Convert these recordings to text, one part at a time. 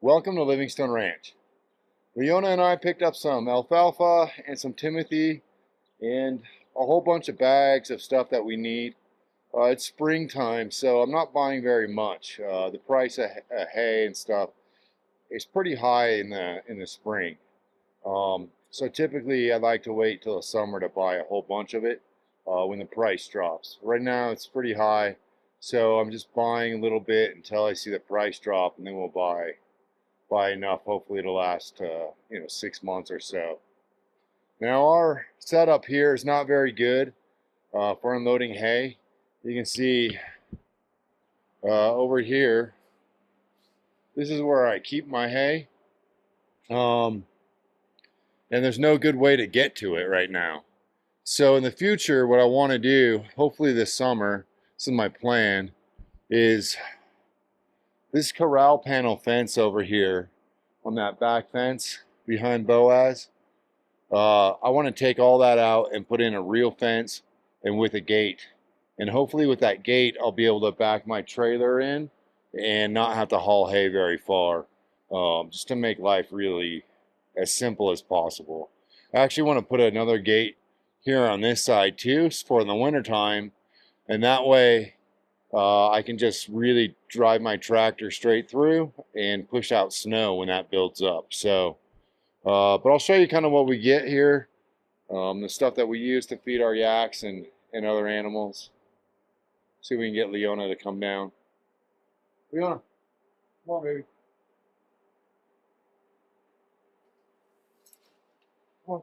Welcome to Livingstone Ranch. Leona and I picked up some alfalfa and some timothy and a whole bunch of bags of stuff that we need. It's springtime, so I'm not buying very much. The price of hay and stuff is pretty high in the spring. So typically I like to wait till the summer to buy a whole bunch of it when the price drops. Right now it's pretty high, so I'm just buying a little bit until I see the price drop, and then we'll buy enough, hopefully to last 6 months or so. Now our setup here is not very good for unloading hay. You can see over here, this is where I keep my hay, and there's no good way to get to it right now. So in the future, what I want to do, hopefully this summer, this is my plan, is this corral panel fence over here on that back fence behind Boaz. I want to take all that out and put in a real fence and with a gate. And hopefully with that gate, I'll be able to back my trailer in and not have to haul hay very far, just to make life really as simple as possible. I actually want to put another gate here on this side too for in the wintertime, and that way I can just really drive my tractor straight through and push out snow when that builds up. So, but I'll show you kind of what we get here, the stuff that we use to feed our yaks and other animals. See if we can get Leona to come down. Leona, come on, baby. Come on.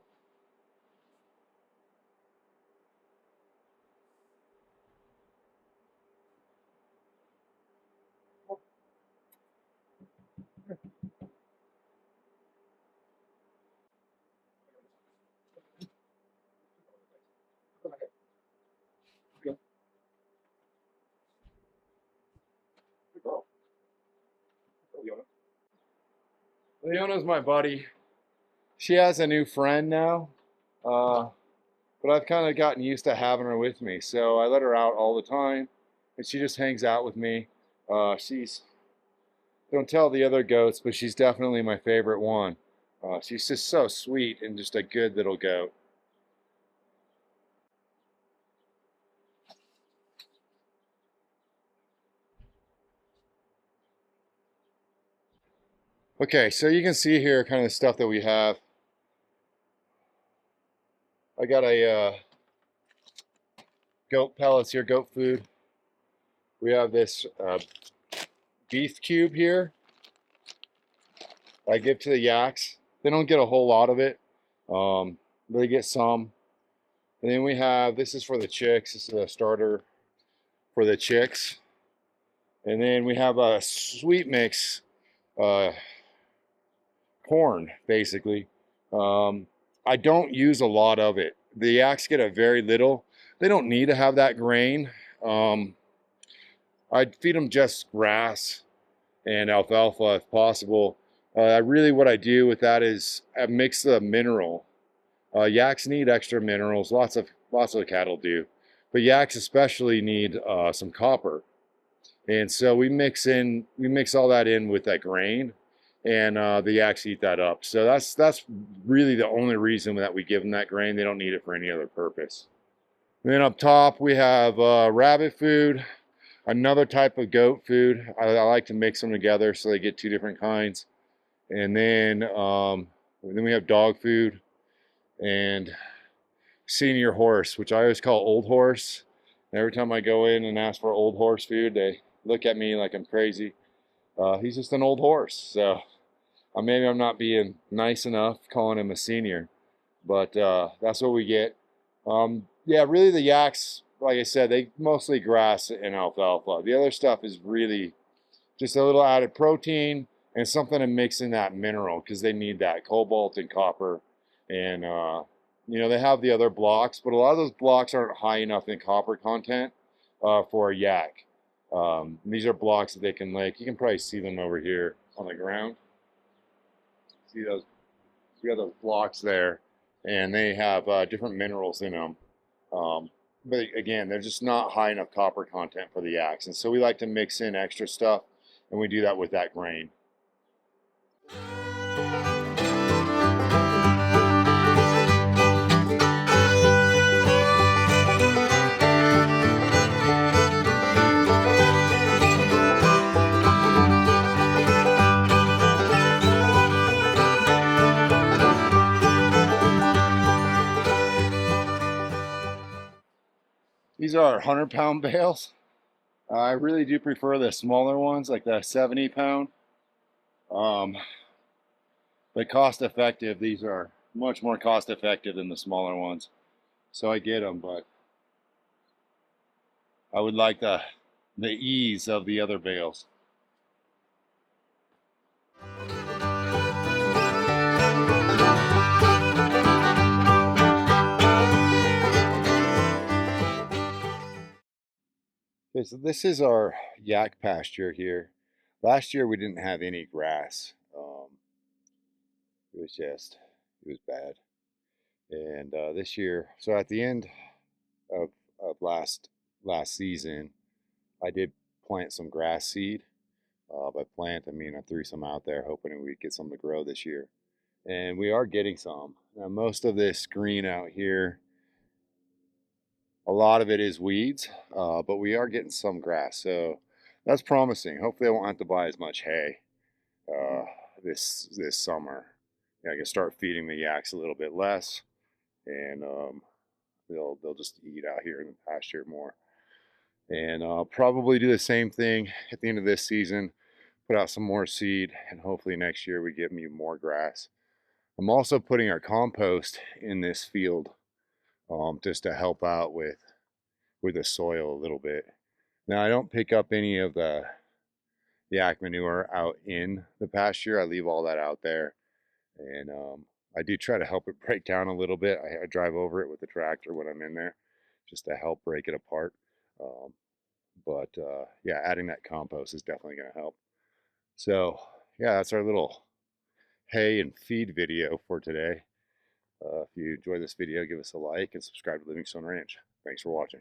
Good girl. Leona. Leona's my buddy. She has a new friend now, but I've kind of gotten used to having her with me. So I let her out all the time, and she just hangs out with me. She's, don't tell the other goats, but she's definitely my favorite one. She's just so sweet and just a good little goat. Okay, so you can see here kind of the stuff that we have. I got a goat pellets here, goat food. We have this beef cube here I give to the yaks. They don't get a whole lot of it, but they get some. And then we have, this is for the chicks. This is a starter for the chicks. And then we have a sweet mix corn, basically. I don't use a lot of it. The yaks get a very little. They don't need to have that grain. I'd feed them just grass and alfalfa if possible. What I do with that is I mix the mineral. Yaks need extra minerals. Lots of cattle do, but yaks especially need some copper. And so we mix all that in with that grain, and the yaks eat that up. So that's really the only reason that we give them that grain. They don't need it for any other purpose. And then up top we have rabbit food, another type of goat food. I like to mix them together so they get two different kinds. And then we have dog food and senior horse, which I always call old horse. And every time I go in and ask for old horse food, they look at me like I'm crazy. He's just an old horse, so maybe I'm not being nice enough calling him a senior, but that's what we get. Yeah, really the yaks, like I said, they mostly grass and alfalfa. The other stuff is really just a little added protein and something to mix in that mineral, because they need that cobalt and copper. And they have the other blocks, but a lot of those blocks aren't high enough in copper content for a yak. These are blocks that they can lick. You can probably see them over here on the ground. See those? You got those blocks there, and they have different minerals in them. But again, they're just not high enough copper content for the yaks. And so we like to mix in extra stuff, and we do that with that grain. These are 100-pound bales. I really do prefer the smaller ones, like the 70-pound. Um, but cost effective, these are much more cost effective than the smaller ones. So I get them, but I would like the ease of the other bales. Okay, so this is our yak pasture here. Last year we didn't have any grass. It was bad. And this year, so at the end of, of last season, I did plant some grass seed. By plant, I mean I threw some out there, hoping we'd get some to grow this year. And we are getting some. Now, most of this green out here, a lot of it is weeds, but we are getting some grass, so that's promising. Hopefully, I won't have to buy as much hay uh, this summer. Yeah, I can start feeding the yaks a little bit less, and they'll just eat out here in the pasture more. And I'll probably do the same thing at the end of this season. Put out some more seed, and hopefully next year we get me more grass. I'm also putting our compost in this field just to help out with the soil a little bit. Now I don't pick up any of the yak manure out in the pasture. I leave all that out there, and I do try to help it break down a little bit. I drive over it with the tractor when I'm in there, just to help break it apart. Um, but yeah, adding that compost is definitely going to help. So yeah, that's our little hay and feed video for today. If you enjoyed this video, give us a like and subscribe to Livingstone Ranch. Thanks for watching.